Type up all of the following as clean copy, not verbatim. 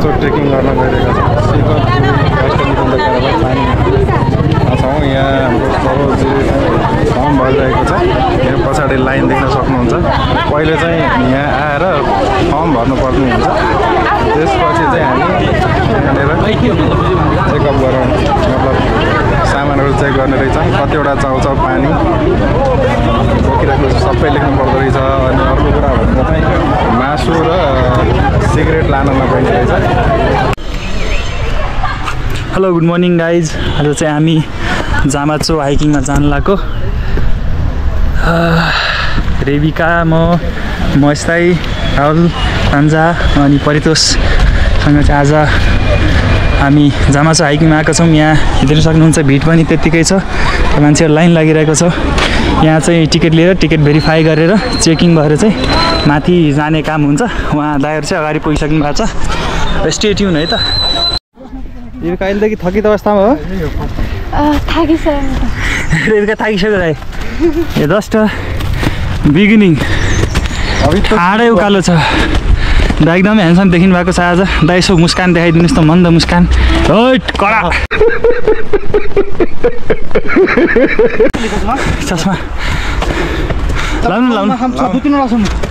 मासु ट्रेकिङ गर्न गइरहेका छौँ। शिखर पानी छौँ। यहाँ हाम्रो सरोजी फर्म भइरहेको छ। यहाँ पछाडि लाइन देख्न सक्नुहुन्छ। पहिले चाहिँ यहाँ आएर फर्म भर्नुपर्ने हुन्छ। त्यसपछि चाहिँ हामी यहाँनिर चेकअप गरौँ, मतलब सामानहरू चेक गर्ने रहेछौँ। कतिवटा चाउचाउ पानी बोकिरहेको सबै लेख्नु पर्दो रहेछ। अनि अर्को कुरा भन्दा चाहिँ मासु र सिगरेट लान नपाइने रहेछ। Hello good morning guys. आज चाहिँ हामी जामाचो हाइकिङमा जानु लाग्यो। रेबिका म यस्तै राहुल पान्जा अनि परितोषसँग चाहिँ आज हामी जामाचो हाइकिङमा आएका छौँ। यहाँ हेर्न सक्नुहुन्छ भिड पनि त्यत्तिकै छ, मान्छेहरू लाइन लागिरहेको छ। यहाँ चाहिँ टिकट लिएर टिकट भेरिफाई गरेर चेकिङ भएर चाहिँ माथि जाने काम हुन्छ। उहाँ दाइहरू चाहिँ अगाडि पुगिसक्नु भएको छ। स्टे ट्युन है त। रेबिका अहिलेदेखि थकित अवस्थामा हो? रेबिका थाकिसक्यो दाइ। ए जस्ट बिगिनिङ। ठाडै उकालो छ। दा एकदमै ह्यान्डसम देखिनु भएको छ आज। दा यसो मुस्कान देखाइदिनुहोस् त, मन्द मुस्कान। कडा चस्मा लाउनु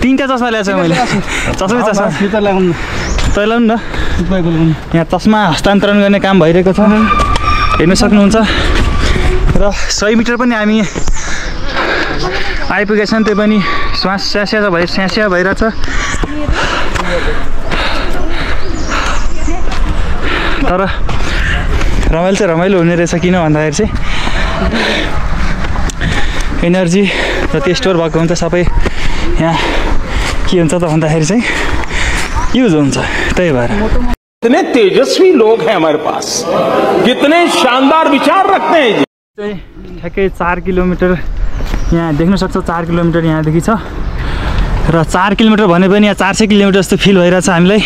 तिनवटा चस्मा ल्याएको छु मैले। चस्मै चस्मा तै लाउनु न। यहाँ चस्मा हस्तान्तरण गर्ने काम भइरहेको छ, हेर्न सक्नुहुन्छ। र 100 मिटर पनि हामी आइपुगेको छन्। त्यो पनि श्वास स्यास्या भइरहेछ। तर रमाइलो चाहिँ रमाइलो हुने रहेछ। किन भन्दाखेरि चाहिँ एनर्जी जति स्टोर भएको हुन्छ सबै यहाँ के हुन्छ त भन्दाखेरि चाहिँ युज हुन्छ। त्यही भएर कितने तेजस्वी लोग हैं हमारे पास, कितने शानदार विचार रखते हैं। ठ्याक्कै 4 किलोमिटर यहाँ देख्न सक्छ। 4 किलोमिटर यहाँदेखि छ र 4 किलोमिटर भने पनि यहाँ 400 किलोमिटर जस्तो फिल भइरहेछ हामीलाई।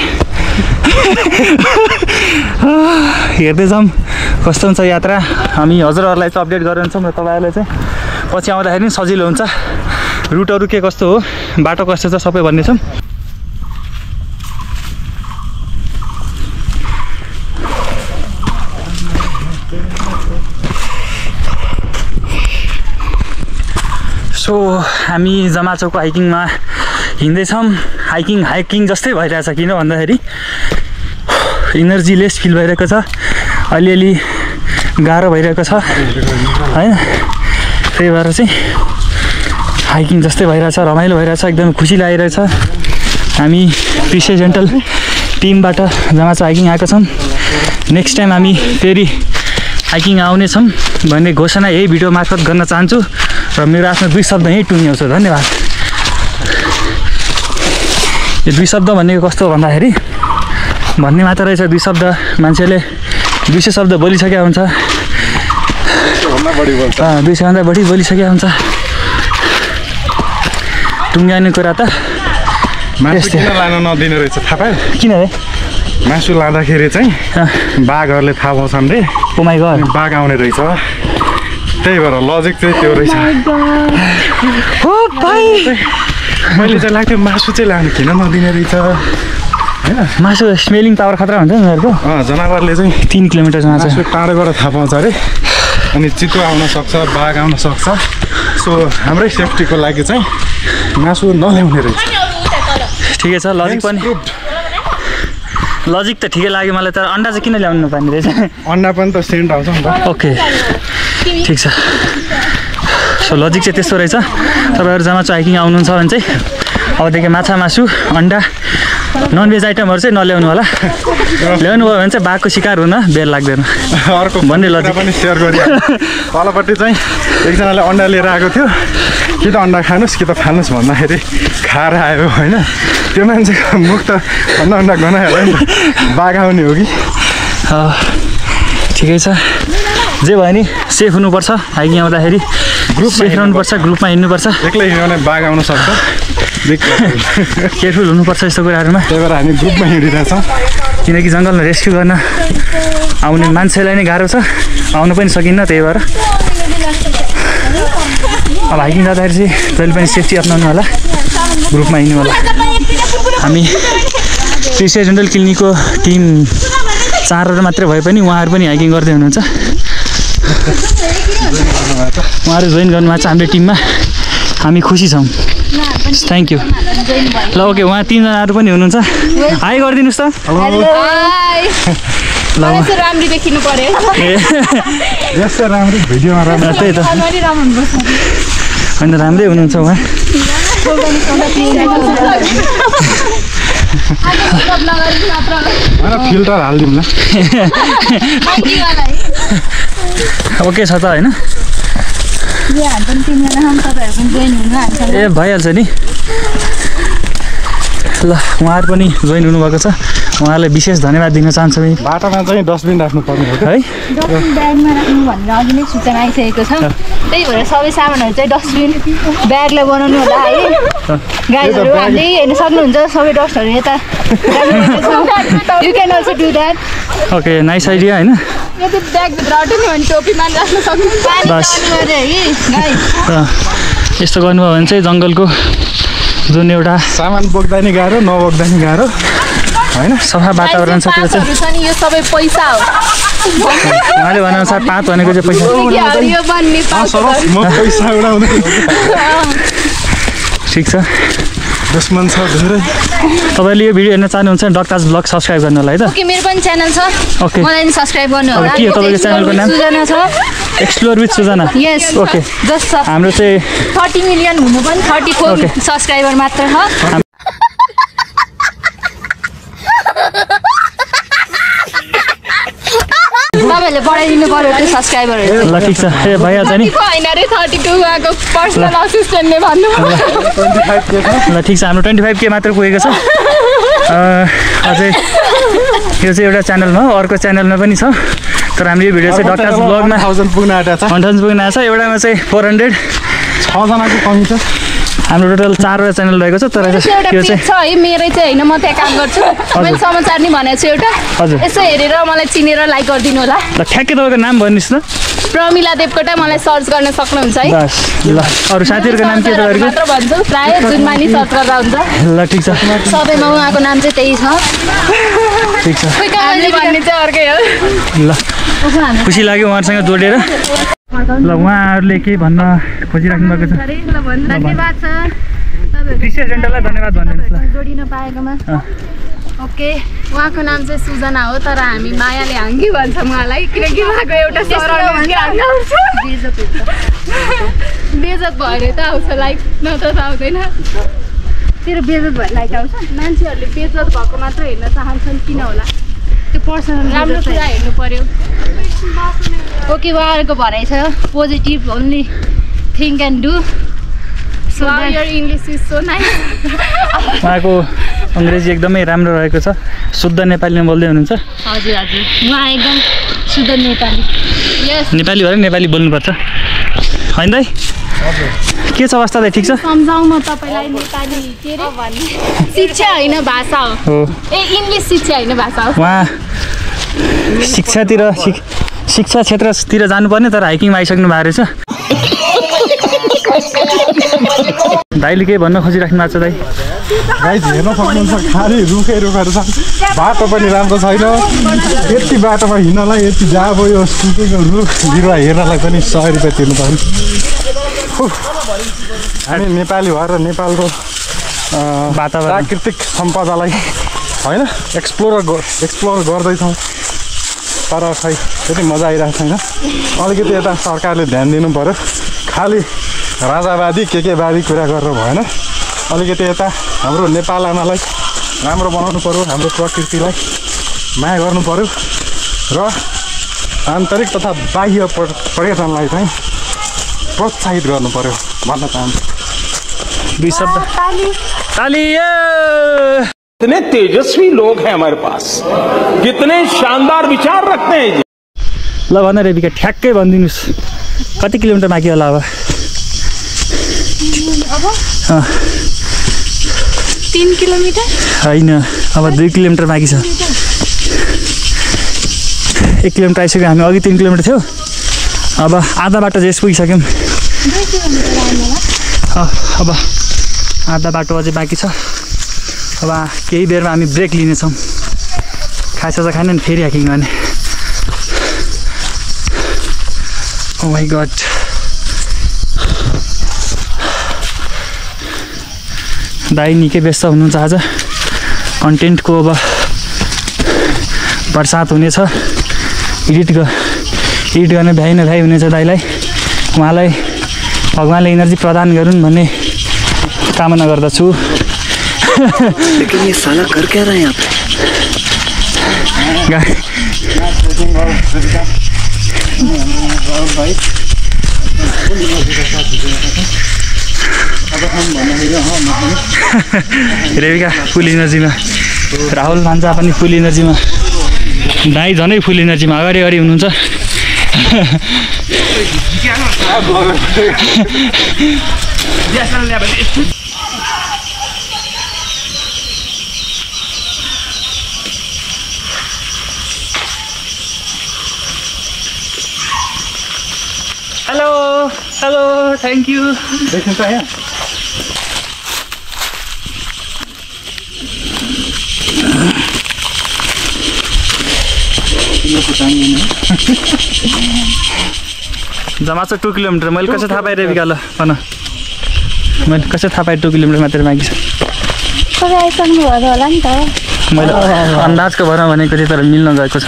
हेर्दैछौँ कस्तो हुन्छ यात्रा। हामी हजुरहरूलाई चाहिँ अपडेट गरिरहन्छौँ र तपाईँहरूलाई चाहिँ पछि आउँदाखेरि पनि सजिलो हुन्छ। रुटहरू के कस्तो हो, बाटो कस्तो छ सबै भन्नेछौँ। सो हामी जमाचोको हाइकिङमा हिँड्दैछौँ। हाइकिङ जस्तै भइरहेछ। किन भन्दाखेरि इनर्जी लेस फिल भइरहेको छ, अलिअलि गाह्रो भइरहेको छ होइन। त्यही भएर चाहिँ हाइकिङ जस्तै भइरहेछ, रमाइलो भइरहेछ, एकदम खुसी लागिरहेछ। हामी प्रिसिडेन्टल टिमबाट जमाचो हाइकिङ आएका छौँ। नेक्स्ट टाइम हामी फेरि हाइकिङ आउनेछौँ भन्ने घोषणा यही भिडियो मार्फत गर्न चाहन्छु र मेरो आफ्नो 2 शब्द यहीँ टुङ्ग्याउँछु। धन्यवाद। यो 2 शब्द भनेको कस्तो भन्दाखेरि भन्ने मात्र रहेछ। 2 शब्द मान्छेले 200 शब्द बोलिसकेका हुन्छ, 200भन्दा बढी बोलिसकेका हुन्छ। टुङ्ग्याउने कुरा त मासु किन लान नदिने रहेछ थाहा पायो? किन रे? मासु लाँदाखेरि चाहिँ बाघहरूले थाहा पाउँछन् रे। ओ माइ गॉड, बाघ आउने रहेछ। त्यही भएर लजिक चाहिँ त्यो रहेछ। हो भाइ, मैले चाहिँ लाग्थ्यो मासु चाहिँ लानु किन नदिने रहेछ होइन। मासु स्मेलिङ पावर खतरा हुन्छ नि उनीहरूको। जनावरले चाहिँ 3 किलोमिटर मासु टाढोबाट थाहा पाउँछ अरे। अनि चितुवा आउन सक्छ, बाघ आउन सक्छ। सो हाम्रै सेफ्टीको लागि चाहिँ मासु नल्याउने रहेछ। ठिकै छ, लजिक पनि लजिक त ठिकै लाग्यो मलाई। तर अन्डा चाहिँ किन ल्याउनु नपर्ने रहेछ? अन्डा पनि त सेन्ट आउँछ नि त। ओके ठिक छ। सो लजिक चाहिँ त्यस्तो रहेछ। तपाईँहरू जमाचो हाइकिङ आउनुहुन्छ भने चाहिँ अबदेखि माछा मासु अन्डा ननभेज आइटमहरू चाहिँ नल्याउनु होला। ल्याउनु भयो भने चाहिँ बाघको शिकार हुन बेर लाग्दैन। अर्को भन्ने लजिक पनि सेयर गरियो। तलपट्टि चाहिँ एकजनाले अन्डा लिएर आएको थियो। कि त अन्डा खानुहोस् कि त फाल्नुहोस् भन्दाखेरि खाएर आयो होइन। त्यो मान्छेको मुख त अन्डा गनायो होला नि त। बाघ आउने हो कि? ठिकै छ। जे भयो नि सेफ हुनुपर्छ। हाइकिङ आउँदाखेरि सेफ रहनुपर्छ, ग्रुपमा हिँड्नुपर्छ। एक्लै हिँड्यो भने बाघ आउन सक्छ। केयरफुल हुनुपर्छ यस्तो कुराहरूमा। त्यही भएर हामी ग्रुपमा हिँडिरहेछौँ। किनकि जङ्गलमा रेस्क्यु गर्न आउने मान्छेलाई नै गाह्रो छ, आउनु पनि सकिन्न। त्यही भएर अब हाइकिङ जाँदाखेरि चाहिँ जहिले पनि सेफ्टी अप्नाउनु होला, ग्रुपमा हिँड्नु होला। हामी प्रिसियस डेन्टल क्लिनिकको टिम 4 मात्रै भए पनि उहाँहरू पनि हाइकिङ गर्दै हुनुहुन्छ। उहाँहरू जोइन गर्नुभएको छ हाम्रो टिममा, हामी खुसी छौँ। Thank you. ल ओके, उहाँ 3 जनाहरू पनि हुनुहुन्छ। हाई गरिदिनुहोस् त। ल राम्री देखिनु पर्यो। यस्तो राम्रो भिडियोमा राम्रो त्यही त होइन, राम्रै हुनुहुन्छ उहाँ। फिल्टर हालिदिउँ न। ओके छ त होइन? ए भइहाल्छ नि। ल उहाँहरू पनि जोइन हुनुभएको छ, उहाँलाई विशेष धन्यवाद दिन चाहन्छु। बाटोमा चाहिँ डस्टबिन राख्नु पर्ने हो है, डस्टबिन ब्यागमा राख्नु भनेर अघि नै सूचना आइसकेको छ। त्यही भएर सबै सामानहरू चाहिँ डस्टबिन ब्यागलाई बनाउनु होला है। गाइजहरू हामीले हेर्न सक्नुहुन्छ, सबै डस्टहरू यता। You can also do that. Okay, nice idea होइन? यो चाहिँ ब्यागभित्र अट्यो नि भने टोपीमा राख्न सक्नु। बस यस्तो गर्नुभयो भने चाहिँ जङ्गलको जुन एउटा सामान बोक्दा नि गाह्रो, नबोक्दा नि गाह्रो होइन, सफा वातावरण छ त्यो चाहिँ। यो सबै पैसा हो। उहाँले भनेअनुसार 5 भनेको चाहिँ पैसा। म पैसा उडाउँदै ठिक छ, दुश्मन छ धेरै। तपाईँले यो भिडियो हेर्न चाहनुहुन्छ भने डक्टास ब्लग सब्सक्राइब गर्नु होला है त। ओके, मेरो पनि च्यानल छ, ओके, मलाई नि सब्सक्राइब गर्नु होला। के हो तपाईँको च्यानलको नाम? सुजना छ, explore with Sujana. Yes, okay, just हाम्रो चाहिँ 30 मिलियन हुनु पनि 34 ओके। सब्सक्राइबर मात्र छ। तपाईँहरूले बढाइदिनु पर्यो त्यो सब्सक्राइबरहरू। ल ठिक छ, ए भइहाल्छ नि। होइन अरे 32 उहाँको पर्सनल असिस्टेन्टले भन्नु। ल ठिक छ, हाम्रो 25K मात्र पुगेको छ। अझै यो चाहिँ एउटा च्यानलमा, अर्को च्यानलमा पनि छ, तर हाम्रो यो भिडियो चाहिँ डक्टास ब्लगमा 1000 पुग्न आँटेको छ। 1000 पुग्न आएको छ। एउटामा चाहिँ 400, 6 जनाको कमी छ। हाम्रो टोटल 4वटा च्यानल रहेको छ। तर एउटा यो पेज चाहिँ छ है, मेरै चाहिँ होइन, म त्यहाँ काम गर्छु। मैले समाचार नि भनेको छु एउटा। हजुर। यसो हेरेर मलाई चिनेर लाइक गरिदिनु होला। ल ठ्याक्कै तपाईँको नाम भन्नुहोस् न। प्रमिला देवकोटा, मलाई सर्च गर्न सक्नुहुन्छ है। बस ल, अरू साथीहरूको नाम के तपाईँहरूको? मात्र भन्छु, प्रायः जुनमा नि सर्च गर्दा हुन्छ। ल ठिक छ, सबैमा उहाँको नाम चाहिँ त्यही छ। ठिक छ। हामीले भन्ने चाहिँ अर्कै हो। ल खुसी लाग्यो उहाँहरूसँग जोडेर। ल उहाँहरूले के भन्न खोजिराख्नु भएको छ? धन्यवाद छ प्रिसियस डेन्टललाई धन्यवाद भन्नुहोस् ल। जोडिन पाएकोमा। ओके, उहाँको नाम चाहिँ सुजना हो, तर हामी मायाले हाङ्गी भन्छौँ उहाँलाई, किनकि उहाँको एउटा बेजत भएर त आउँछ लाइक, नत्र त आउँदैन। तेरो बेजत भएर लाइक आउँछ। मान्छेहरूले बेजत भएको मात्र हेर्न चाहन्छन्, किन होला? त्यो पर्सनल राम्रो कुरा हेर्नु पर्यो। ओके, उहाँहरूको भनाइ छ positive only think and do. So your English is so nice. उहाँको अङ्ग्रेजी एकदमै राम्रो रहेको छ, शुद्ध नेपालीमा बोल्दै हुनुहुन्छ। हजुर हजुर, उहाँ एकदम शुद्ध नेपाली। यस, नेपाली भएर नेपाली बोल्नुपर्छ होइन दाइ? के छ अवस्था दाइ? ठिक छ? सम्झाउँ म तपाईँलाई, नेपाली के अरे शिक्षा होइन भाषा हो। ए इङ्ग्लिस शिक्षा होइन भाषा हो। उहाँ शिक्षा क्षेत्रतिर जानुपर्ने, तर हाइकिङमा आइसक्नु भएको रहेछ। दाइले केही भन्न खोजिराख्नु भएको छ दाइ? गाइज हेर्न सक्नुहुन्छ, खालि रुखहरू छ, बाटो पनि राम्रो छैन। यति बाटोमा हिँड्नलाई यति जहाँ अब यो सुकेको रुख बिरुवा हेर्नलाई पनि 100 रुपियाँ तिर्नु पर्ने। हामी नेपाली भएर नेपालको वातावरण, प्राकृतिक सम्पदालाई होइन एक्सप्लोर गर्दैछौँ, तर खै त्यति मजा आइरहेको छैन। अलिकति यता सरकारले ध्यान दिनु पऱ्यो। खालि राजावादी के बादी कुरा गरेर भएन। अलिकति यता हाम्रो नेपाल आमालाई राम्रो बनाउनु पऱ्यो, हाम्रो प्रकृतिलाई माया गर्नु पऱ्यो र आन्तरिक तथा बाह्य पर्यटनलाई चाहिँ प्रोत्साहित गर्नु पऱ्यो भन्न चाहन्छु। 2 शब्द ताली। कितने तेजस्वी लोग हैं हमारे पास, कितने शानदार विचार रखते हैं। ल भन रेबिका, ठ्याक्कै भनिदिनुहोस् कति किलोमिटर बाँकी होला अब? 3 किलोमिटर होइन, अब 2 किलोमिटर बाँकी छ। 1 किलोमिटर आइसक्यो, हामी अघि 3 किलोमिटर थियो, अब आधा बाटो चाहिँ पुगिसक्यौँ। अब आधा बाटो अझै बाँकी छ। अब केही बेरमा हामी ब्रेक लिनेछौँ खाइसक्छ खाएन नि फेरि हाइकिङ गर्ने ओ माई गड दाइ निकै व्यस्त हुनुहुन्छ आज कन्टेन्टको अब बर्सात हुनेछ एडिट गर्ने भ्याइ नभ्याइ हुनेछ दाइलाई उहाँलाई भगवान्ले इनर्जी प्रदान गरून् भन्ने कामना गर्दछु लेकिन ये साला कर क्या रहा है यहाँ पे रेबिका फुल इनर्जीमा राहुल भान्जा पनि फुल इनर्जीमा दाइ झनै फुल इनर्जीमा अगाडि हुनुहुन्छ हेलो थ्याङ्क यू देख्नु त यहाँ जम्मा चाहिँ 2 किलोमिटर मैले कसरी थाहा पाएँ रेबिका ल भन मैले कसरी थाहा पाएँ 2 किलोमिटर मात्र बाँकी छ मैले अन्दाजको भरमा भनेको थिएँ तर मिल्न गएको छ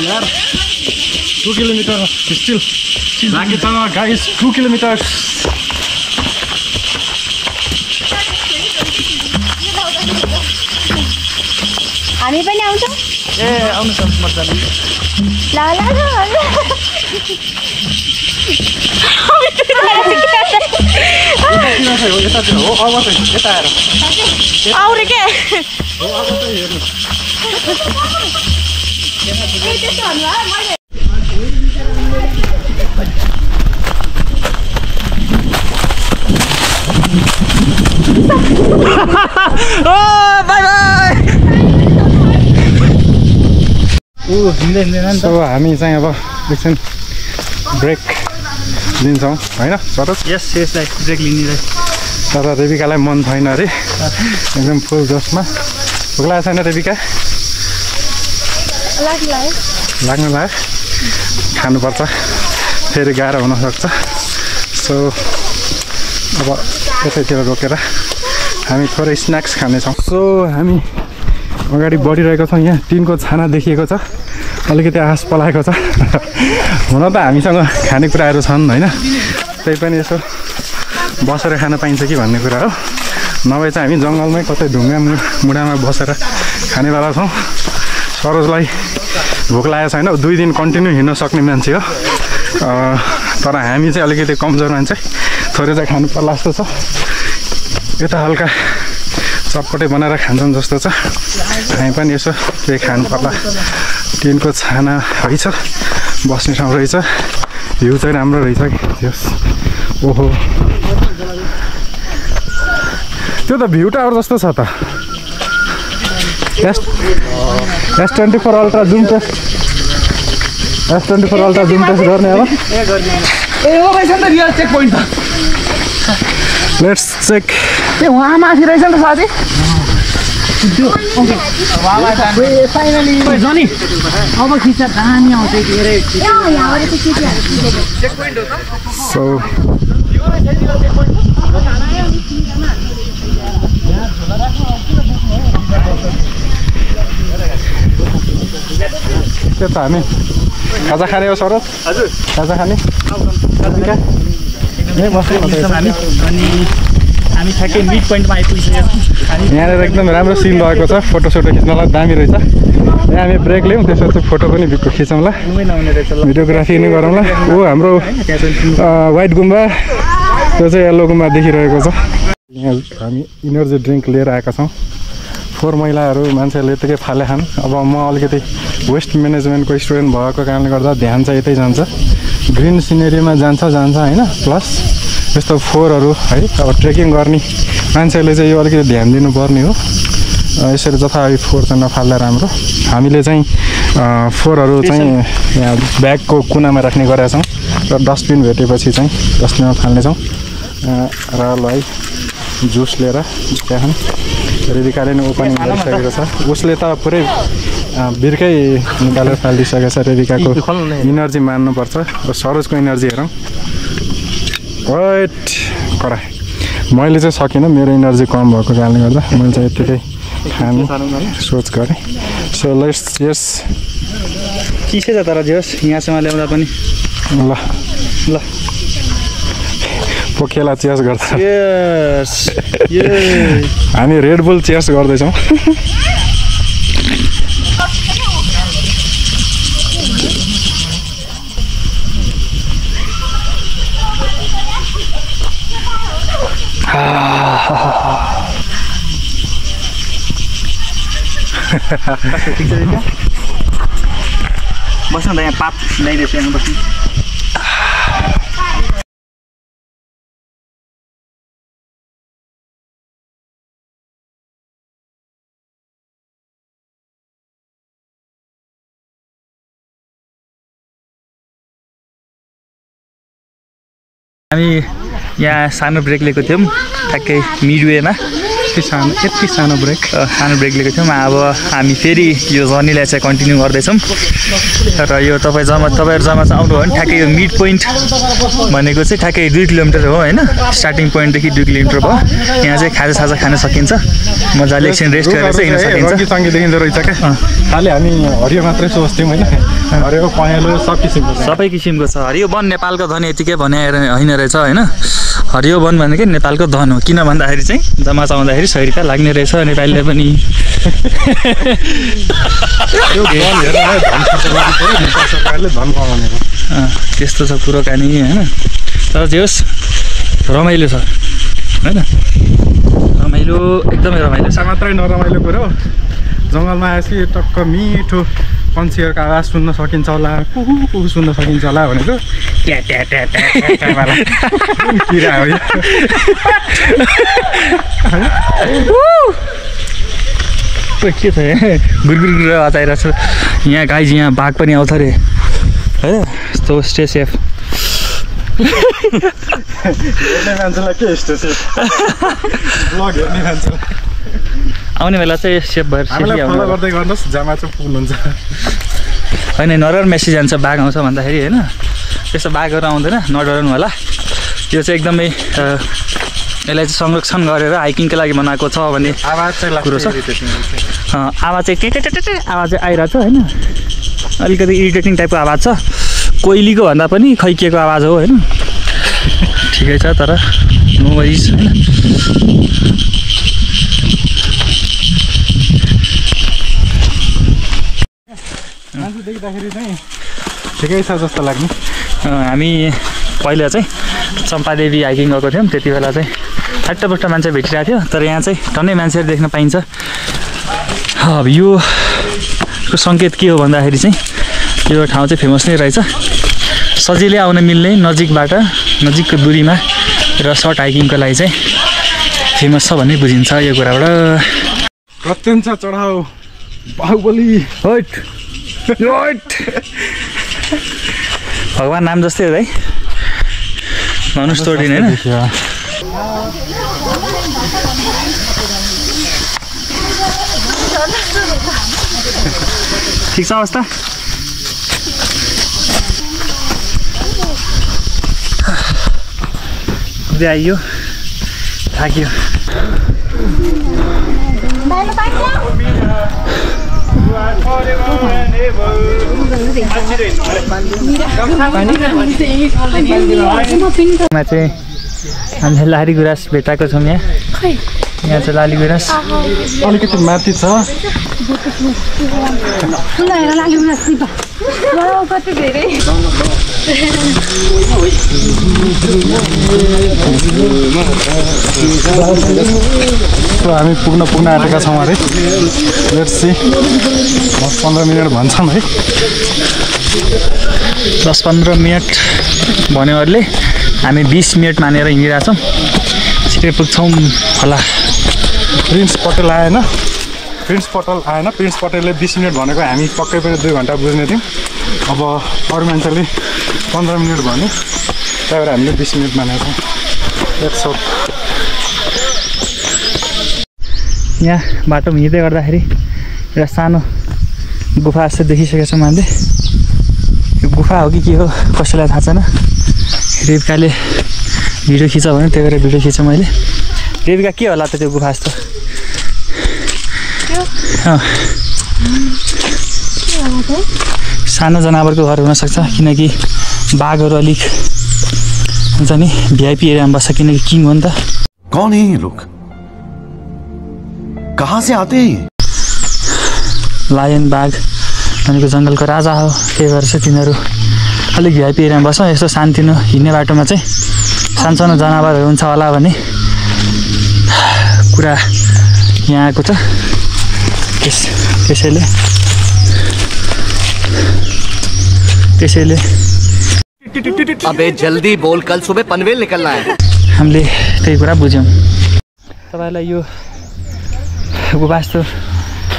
यार 2 किलोमिटर स्टिल बाँकी छ गाइस 2 किलोमिटर हामी पनि आउँछौँ ए आउनुहोस् मजाले आउरे के सो हामी चाहिँ अब एकछिन ब्रेक लिन्छौँ होइन सरोज यस यसलाई ब्रेक लिनेलाई तर रेबिकालाई मन छैन अरे एकदम फुल जोसमा भोक लागेको छैन रेबिका लाग्नु लाग्यो खानुपर्छ फेरि गाह्रो हुनसक्छ सो अब त्यसैतिर रोकेर हामी थोरै स्न्याक्स खानेछौँ सो हामी अगाडि बढिरहेको छौँ यहाँ टिनको छाना देखिएको छ अलिकति आश पलाएको छ हुन त हामीसँग खानेकुराहरू छन् होइन त्यही पनि यसो बसेर खान पाइन्छ कि भन्ने कुरा हो नभए चाहिँ हामी जङ्गलमै कतै ढुङ्गा मुढामा बसेर खानेवाला छौँ सरोजलाई भोक लागेको छैन 2 दिन कन्टिन्यू हिँड्न सक्ने मान्छे हो तर हामी चाहिँ अलिकति कमजोर मान्छे थोरै चाहिँ खानु पर्ला जस्तो छ यता हल्का चटपटे बनाएर खान्छौँ जस्तो छ हामी पनि यसो केही खानु पर्ला टिनको छाना रहेछ बस्ने ठाउँ रहेछ भ्यू चाहिँ राम्रो रहेछ कि यस ओहो त्यो त भ्यू टावर जस्तो छ त S24 ultra zoom test S24 ultra zoom test गर्ने अब ए हो रहेछ नि त रियल चेक पोइन्ट त लेट्स चेक ए वहाँ माथि रहेछ नि त साथी फाइनली जनी अब खिच्दा दामी आउँछ के अरे सो के त हामी खाजा खाने हो सरोज हजुर खाजा खाने हामी ठ्याक्कै मिड पोइन्टमा आइपुगिसक्यौँ यहाँनिर एकदम राम्रो सिन रहेको छ फोटोसोटो खिच्नलाई दामी रहेछ यहाँ हामी ब्रेक ल्याउँ त्यसपछि फोटो पनि खिचौँला भिडियोग्राफी नै गरौँला ऊ हाम्रो वाइट गुम्बा त्यो चाहिँ येल्लो गुम्बा देखिरहेको छ यहाँ हामी इनर्जी ड्रिङ्क लिएर आएका छौँ फोहोर मैलाहरू मान्छेहरूले यतिकै फाले खान्। अब म अलिकति वेस्ट म्यानेजमेन्टको स्टुडेन्ट भएको कारणले गर्दा ध्यान चाहिँ यतै जान्छ, ग्रिन सिनेरीमा जान्छ होइन। प्लस यस्तो फोहोरहरू है, अब ट्रेकिङ गर्ने मान्छेहरूले चाहिँ यो अलिकति ध्यान दिनुपर्ने हो। यसरी जथाभावी फोहोर चाहिँ नफाल्दा राम्रो। हामीले चाहिँ फोहोरहरू चाहिँ यहाँ ब्यागको कुनामा राख्ने गरेका छौँ र डस्टबिन भेटेपछि चाहिँ डस्टबिनमा फाल्नेछौँ। र ल है जुस लिएर त्यहाँ रेडिकाले नै ओपनिङ गरिसकेको छ। उसले त पुरै बिर्कै निकालेर फालिदिइसकेको छ। रेडिकाको इनर्जी मान्नुपर्छ। सरोजको इनर्जी हेरौँ। वेट कडा, मैले चाहिँ सकिनँ, मेरो इनर्जी कम भएको कारणले गर्दा मैले चाहिँ यत्तिकै खाने सोच गरेँ। सो लेट्स यस चिसै छ तर जोस् यहाँसम्म ल्याउँदा पनि। ल ल पोखेला चियर्स गर्छ। यस हामी रेड बुल चियर्स गर्दैछौँ। बस्नु त यहाँ पात ल्याइदिएछु यहाँ बस्नु। हामी यहाँ सानो ब्रेक लिएको थियौँ ठ्याक्कै मिडवेमा। यति सानो ब्रेक लिएको थियौँ। अब हामी फेरि यो जर्नीलाई चाहिँ कन्टिन्यू गर्दैछौँ। र यो तपाईँहरू जम्मा चाहिँ आउनुभयो भने ठ्याक्कै यो मिड पोइन्ट भनेको चाहिँ ठ्याक्कै 2 किलोमिटर हो होइन। स्टार्टिङ पोइन्टदेखि 2 किलोमिटर भयो। यहाँ चाहिँ खाजासाजा खान सकिन्छ, मजाले एकछिन रेस्ट गरेर चाहिँ हिँड्न सकिन्छ। सँगै देखिँदो रहेछ क्या। खालि हामी हरियो मात्रै सोच्थ्यौँ होइन, हरियो पहेँलो सबै किसिमको छ। हरियो वन नेपालको धन यतिकै भने होइन रहेछ होइन। हरियो वन भनेकै नेपालको धन हो। किन भन्दाखेरि चाहिँ जम्मा आउँदाखेरि 100 रुपियाँ लाग्ने रहेछ नेपालीले पनि। त्यस्तो छ कुरोकानी होइन। तर जे होस् रमाइलो छ होइन, रमाइलो एकदमै रमाइलो छ। मात्रै नरमाइलो कुरो जङ्गलमा आएपछि टक्क मिठो पन्छीहरूको आवाज सुन्न सकिन्छ होला, कुहु सुन्न सकिन्छ होला भनेको ट्या ट्या ट्या ट्या वाला किरा हो यो। के छ गुरगुर आवाज आइरहेको छ यहाँ। गाइज यहाँ बाघ पनि आउँछ अरे होइन। यस्तो स्टे सेफ। हेर्ने मान्छेलाई के स्टे सेफ, ब्लग हेर्ने मान्छेलाई आउने बेला चाहिँ सेफ भएर फलो गर्दै गर्नुहोस्, जम्मा चाहिँ पुल हुन्छ होइन। नडर मेसेज जान्छ बाघ आउँछ भन्दाखेरि होइन। त्यस्तो बाघहरू आउँदैन, नडराउनु होला। यो चाहिँ एकदमै यसलाई चाहिँ संरक्षण गरेर हाइकिङको लागि बनाएको छ भन्ने आवाज चाहिँ कुरो छ। आवाज चाहिँ टेटेटेटे आवाज चाहिँ आइरहेको छ होइन। अलिकति इरिटेटिङ टाइपको आवाज छ, कोइलीको भन्दा पनि खैकिएको आवाज हो होइन। ठिकै छ तर नो वरिज होइन। मान्छे देख्दाखेरि चाहिँ ठिकै छ जस्तो लाग्ने। हामी पहिला चाहिँ चम्पादेवी हाइकिङ गएको थियौँ, त्यति बेला चाहिँ हट्टपुट्ट मान्छे भेटिरहेको थियो। तर यहाँ चाहिँ टन्नै मान्छेहरू देख्न पाइन्छ। अब योको सङ्केत के हो भन्दाखेरि चाहिँ यो ठाउँ चाहिँ फेमस नै रहेछ, सजिलै आउन मिल्ने, नजिकको दूरीमा र सर्ट हाइकिङको लागि चाहिँ फेमस छ भन्ने बुझिन्छ यो कुराबाट। प्रत्यञ्च चढाउ बाहुबली होइट भगवान् नाम जस्तै हो है, धनुष तोडिने होइन। ठिक छ अवस्था। हुँदै आइयो, थाक्यो। चाहिँ हामीले लारी गुराँस भेटाएको छौँ यहाँ। यहाँ चाहिँ लाली गुराँस अलिकति माथि छ कति धेरै हामी पुग्न आँटेका छौँ अरे लेट्स सी 10-15 मिनट भन्छन् है 10-15 मिनट भन्योहरूले हामी 20 मिनट मानेर हिँडिरहेछौँ छिटै पुग्छौँ होला प्रिन्स पटेल आएन प्रिन्स पटेलले 20 मिनट भनेको हामी पक्कै पनि 2 घन्टा बुझ्ने थियौँ अब अरू मान्छेले 15 मिनट भन्यो त्यही भएर हामीले 20 मिनट मानेको छौँ यहाँ बाटोमा हिँड्दै गर्दाखेरि एउटा सानो गुफा जस्तो देखिसकेको छौँ हामीले यो गुफा हो कि के हो कसैलाई थाहा छैन रेबिकाले भिडियो खिच भने त्यही भएर भिडियो खिचेँ मैले रेबिका के होला त त्यो गुफा जस्तो सानो जनावरको घर हुनसक्छ किनकि बाघहरू अलिक हुन्छ नि भिआइपी एरियामा बस्छ किनकि किङ हो नि त कौन है ये लोग कहाँ से आते हैं लायन बाघ भनेको जङ्गलको राजा हो त्यही भएर चाहिँ तिनीहरू अलिक भिआइपी एरियामा बस्छ यस्तो सानोतिनो हिँड्ने बाटोमा चाहिँ सानसानो जनावरहरू हुन्छ होला भन्ने कुरा यहाँ आएको छ त्यसैले अबे जल्दी बोल कल सुबह पनवेल निकलना है हामीले त्यही कुरा बुझ्यौँ तपाईँलाई यो गुफा जस्तो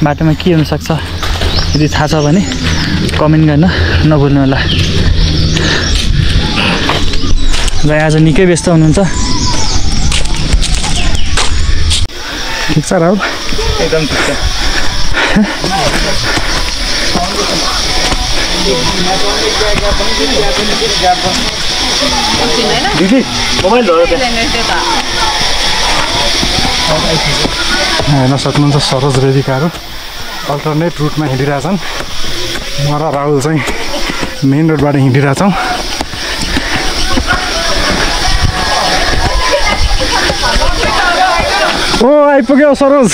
बाटोमा के हुनसक्छ यदि थाहा छ भने कमेन्ट गर्न नभुल्नु होला र आज निकै व्यस्त हुनुहुन्छ ठिक छ राहुल एकदम ठिक छ दिदी हेर्न सक्नुहुन्छ सरोज रेबिकाहरू अल्टरनेट रुटमा हिँडिरहेछन् म र राहुल चाहिँ मेन रोडबाट हिँडिरहेछौँ ओ आइपुग्यो सरोज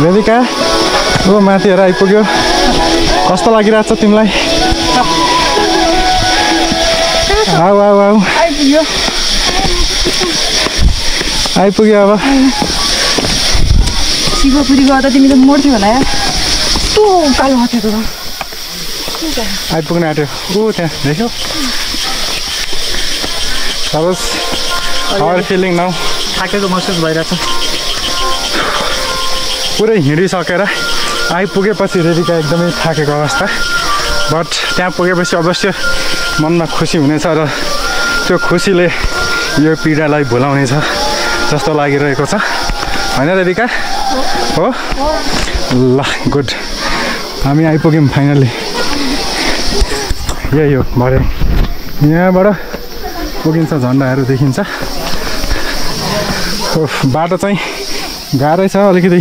रेबिका ओ माथि हेर आइपुग्यो कस्तो लागिरहेको छ तिमीलाई आऊ आऊ आऊ आइपुग्यो अब शिवपुरी गर्दा तिमी त मर्थ्यौ होला यार कस्तो उकालो हाथ्यो त आइपुग्न आँट्यो ऊ त्यहाँ देख्यौ Saroj how are feeling now थाकेको महसुस भइरहेछ पुरै हिँडिसकेर आइपुगेपछि रेबिका एकदमै थाकेको अवस्था बट त्यहाँ पुगेपछि अवश्य मनमा खुसी हुनेछ र त्यो खुसीले यो पीडालाई भुलाउनेछ जस्तो लागिरहेको छ होइन रेबिका हो ल गुड हामी आइपुग्यौँ फाइनल्ली यही हो भरे यहाँबाट पुगिन्छ झन्डाहरू देखिन्छ बाटो चाहिँ गाह्रै छ अलिकति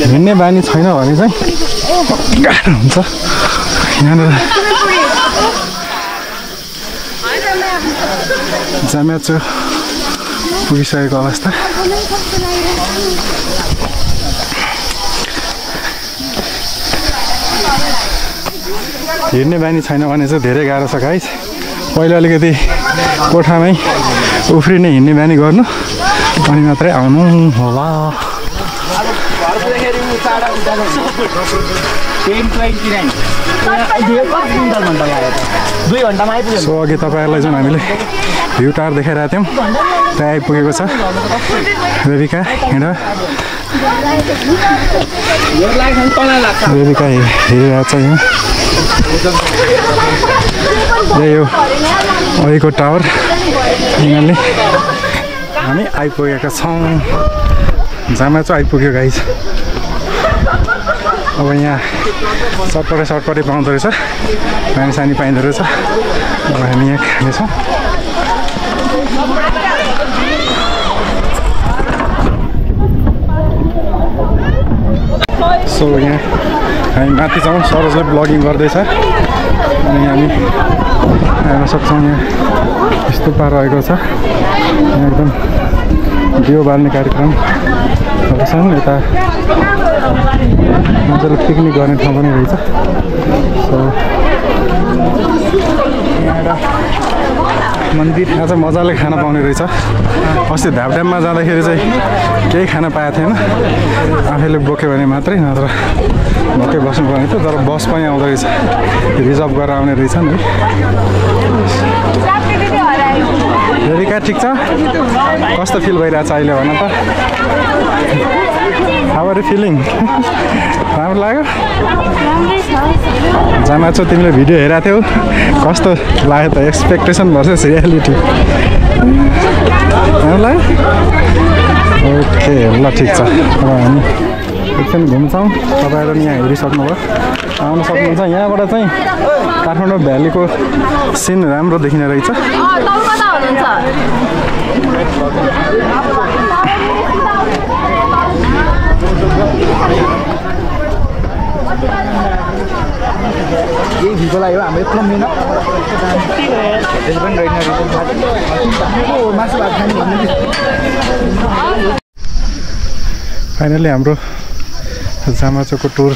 हिँड्ने बानी छैन भने चाहिँ गाह्रो हुन्छ यहाँनिर जाम्याचो पुगिसकेको अवस्था हिँड्ने बानी छैन भने चाहिँ धेरै गाह्रो छ गाइस पहिला अलिकति कोठामै उफ्रिने हिँड्ने बानी गर्नु अनि मात्रै आउनु होला सो अघि तपाईँहरूलाई जुन हामीले भ्यू टावर देखाइरहेको थियौँ त्यहाँ आइपुगेको छ रेबिका हिँड रेबिका हेरिरहेको छ यहाँ यही हो अहिलेको टावर यिनीहरूले हामी आइपुगेका छौँ जामा चाहिँ आइपुग्यो गाइस अब यहाँ सर्टपटै पाउँदो रहेछ पानी सानी पाइँदो रहेछ अब हामी यहाँ खानेछौँ सो यहाँ हामी माथि छौँ सरोजले ब्लगिङ गर्दैछ अनि हामी हेर्न सक्छौँ यहाँ यस्तो पारेको छ यहाँ एकदम दियो बाल्ने कार्यक्रमहरू छन् यता मजाले पिकनिक गर्ने ठाउँ पनि रहेछ सो मन्दिर यहाँ चाहिँ मजाले खाना पाउने रहेछ अस्ति ढापढापमा जाँदाखेरि चाहिँ केही खाना पाएको थिएन आफैले बोक्यो भने मात्रै नत्र भक्कै बस्नुपर्ने थियो तर बस पनि आउँदो रहेछ रिजर्भ गरेर आउने रहेछ नि रेडिका ठिक छ कस्तो फिल भइरहेछ अहिले भन त हाउ आर यु फिलिङ राम्रो लाग्यो जामा छ तिमीले भिडियो हेरेको थियौ कस्तो लाग्यो त एक्सपेक्टेसन भर्सेस रियालिटी राम्रो लाग्यो ओके ल ठिक छ अब हामी एकछिन घुम्छौँ तपाईँहरू पनि यहाँ हेरिसक्नुभयो आउन सक्नुहुन्छ यहाँबाट चाहिँ काठमाडौँ भ्यालीको सिन राम्रो देखिने रहेछ यही भिको लाग्यो हाम्रो यत्रो मिहिनेत त्यसले पनि रहेन मासु भात खाने फाइनली हाम्रो जामाचोको टुर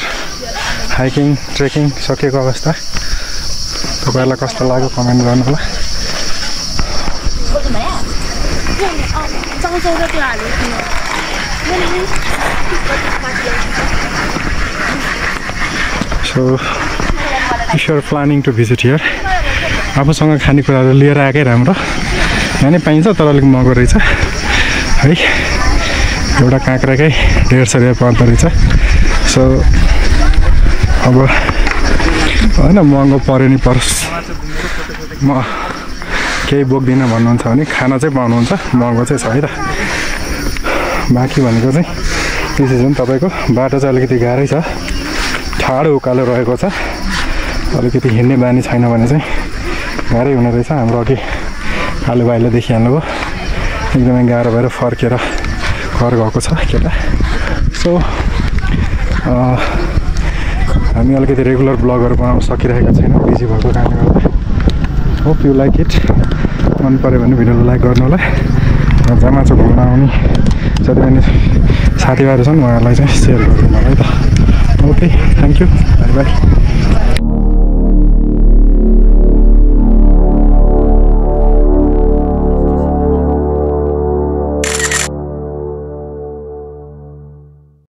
हाइकिङ ट्रेकिङ सकिएको अवस्था तपाईँहरूलाई कस्तो लाग्यो कमेन्ट गर्नु होला so if you are planning to visit here आफूसँग खानेकुराहरू लिएर आएकै राम्रो यहाँ नै पाइन्छ तर अलिक महँगो रहेछ है एउटा काँक्राकै 150 रुपियाँ पर्दो रहेछ सो अब होइन महँगो पऱ्यो नि परोस् म केही बोक्दिनँ भन्नुहुन्छ भने खाना चाहिँ पाउनुहुन्छ महँगो चाहिँ छ है त बाँकी भनेको चाहिँ त्यसै चाहिँ तपाईँको बाटो चाहिँ अलिकति गाह्रै छ ठाडो उकालो रहेको छ अलिकति हिँड्ने बानी छैन भने चाहिँ गाह्रै हुने रहेछ हाम्रो अघि कालो भाइले देखिहाल्नुभयो एकदमै गाह्रो भएर फर्केर घर गएको छ केटा सो हामी अलिकति रेगुलर ब्लगहरू बनाउन सकिरहेका छैनौँ बिजी भएको कारणले गर्दा होप यु लाइक इट मन पऱ्यो भने भिडियोलाई लाइक गर्नु होला जामाचो घुम्न आउने जति पनि साथीभाइहरू छन् उहाँहरूलाई चाहिँ सेयर गरिदिनु होला है त okay thank you by by